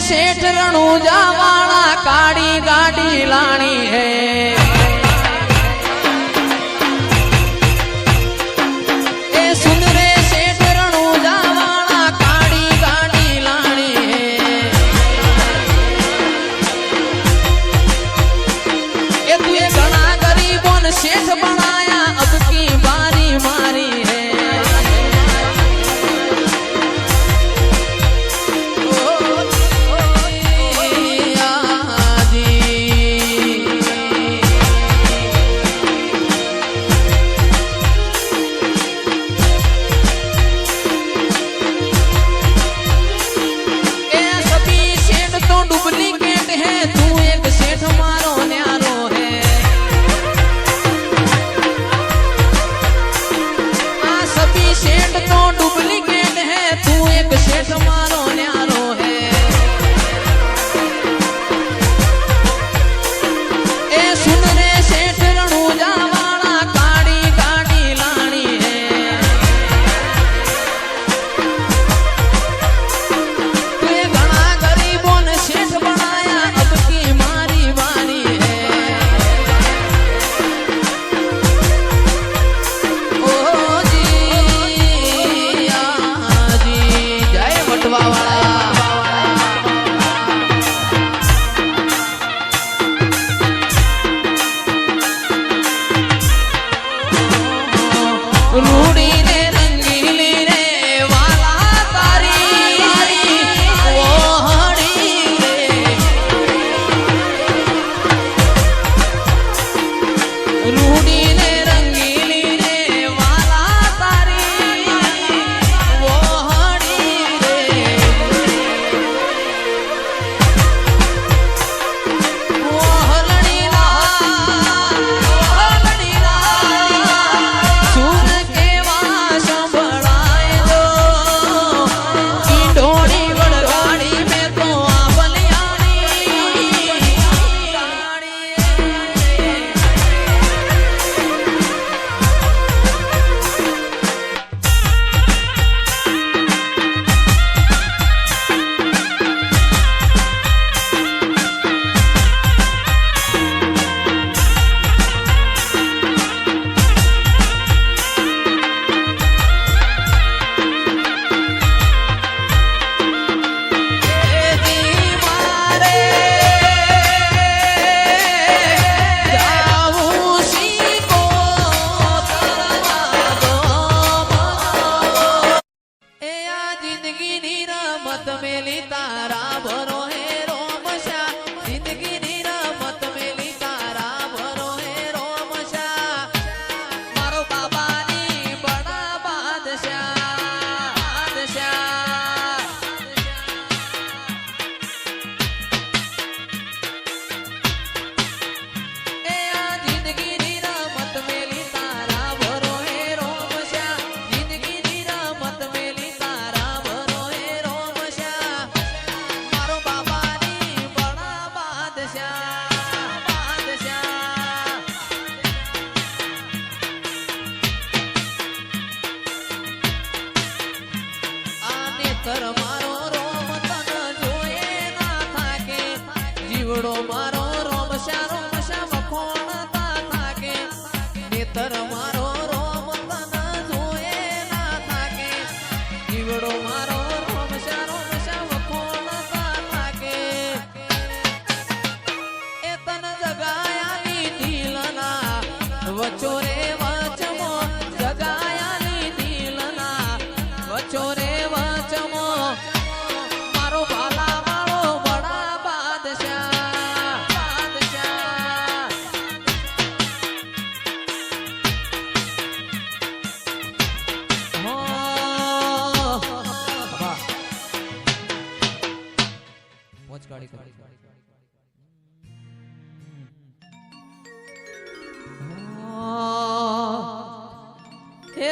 सेठ रणूजा वाला काड़ी गाड़ी लानी है ए सुन रे सेठ रणूजा वाला काड़ी गाड़ी लानी है ए तू ये घना गरीबों ने सेठ बनाया अब की बारी मारी है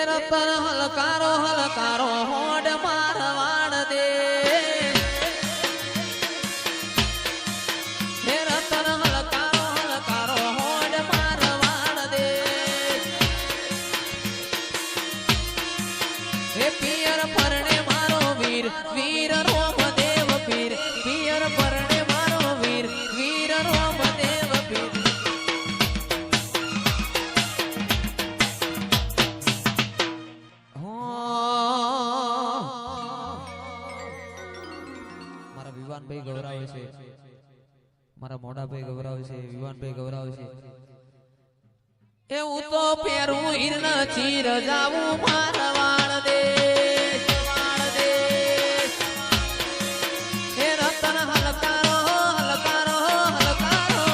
રતન હલકારો હલકારો હોડ મારવાડ દે હે રતન હલકારો હલકારો હોડ મારવાડ દે હે પિયર પરણે મારો વીર વીર રોમ દેવ પીર પિયર વિવાનભાઈ ગૌરાવે છે, મારા મોડાભાઈ ગૌરાવે છે, વિવાનભાઈ ગૌરાવે છે. એવું તો પેરું હિરણ ચીર જાવું મારવાડ દે હે રતન હલકારો હલકારો હલકારો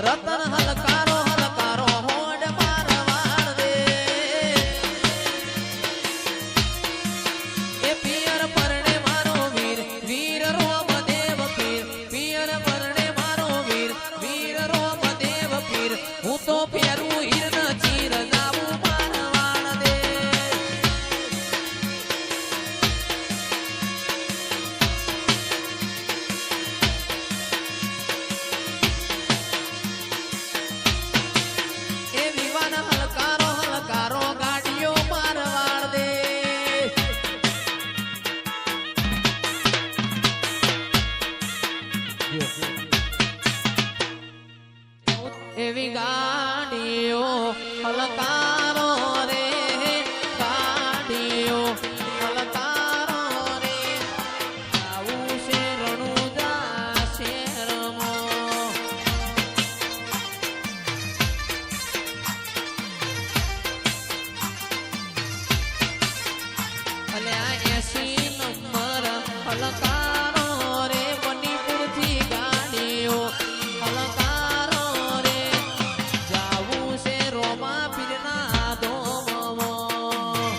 રતન હલકારો હલકારો હોડ મારવાડ દે એ પિયર પરણે મારો વીર વીર રોમદેવ પીર પિયર પરણે મારો વીર વીર રોમદેવ પીર હું તો પેરું હિરણ ચીર જાવું મારવાડ દે એ વિવાન હલકારો હલકારો ગાડીઓ મારવાડ દે એવી ગાડીઓ હલકારો રે ગાડીઓ હલકારો રે આવું છે રણુજા શેરમાં અલ્યા 80 નંબર હલકારો રે મણિપુરથી ગાડીઓ હલકારો રે જાવું છે રોમા પીરના ધોમમાં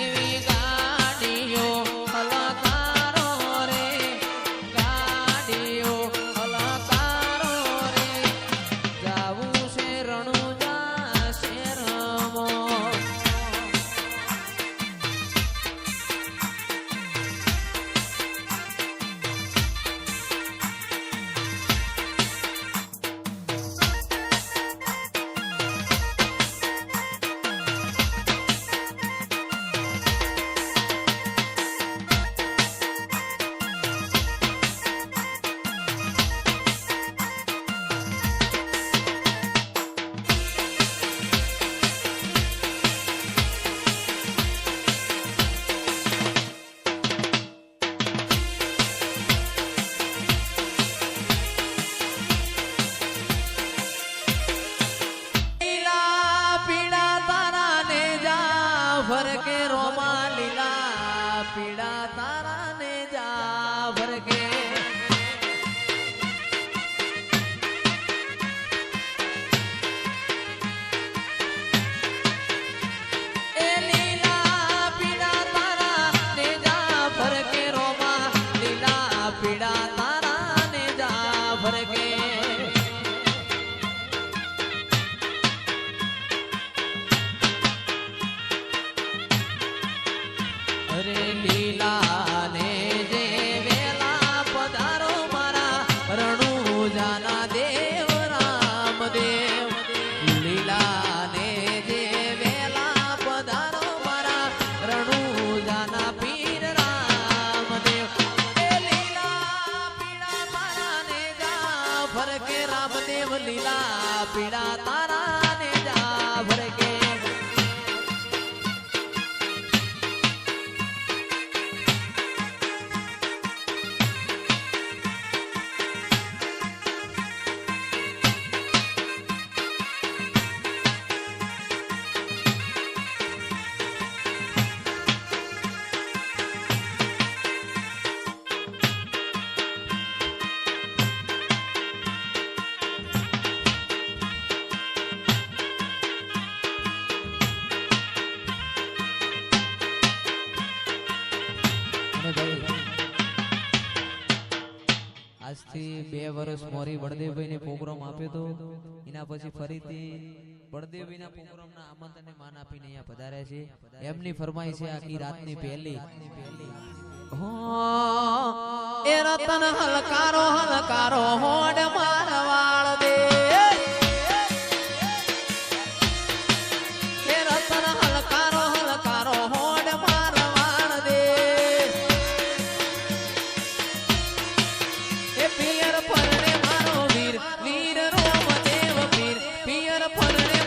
એવી ગાડીઓ હલકારો રે ગાડીઓ હલકારો રે જાવું છે રણુજા શેરમાં લીલા પીળા તારા ને જા ભરકે રોમા લીલા પીળા તારા ને જા ભરકે એ લીલા પીળા તારા ને જા ભરકે રોમા લીલા પીળા તારા ને જા ભરકે અરે લીલા ને જે વેલા પધારો મારા રણુજાના દેવ રામદેવ લીલા ને જે વેલા પધારો મારા રણુજાના પીર રામદેવ એ લીલા પીળા તારા ને જા ભરકે રામદેવ લીલા પીળા તારા ને જા ભરકે આજથી 2 વર્ષ મોરી બળદેવભાઈ ને પ્રોગ્રામ આપ્યો તો એના પછી ફરીથી બળદેવભાઈના પ્રોગ્રામના આમંત્રણને માન આપીને અહીંયા પધાર્યા છે. એમની ફરમાઈ છે આખી રાતની પહેલી એ રતન હલકારો હલકારો હોડ મારવાડ દે એ રતન હલકારો હલકારો હોડ મારવાડ દે એ પિયર પરણે મારો વીર વીર રોમદેવ પીર પિયર પરણે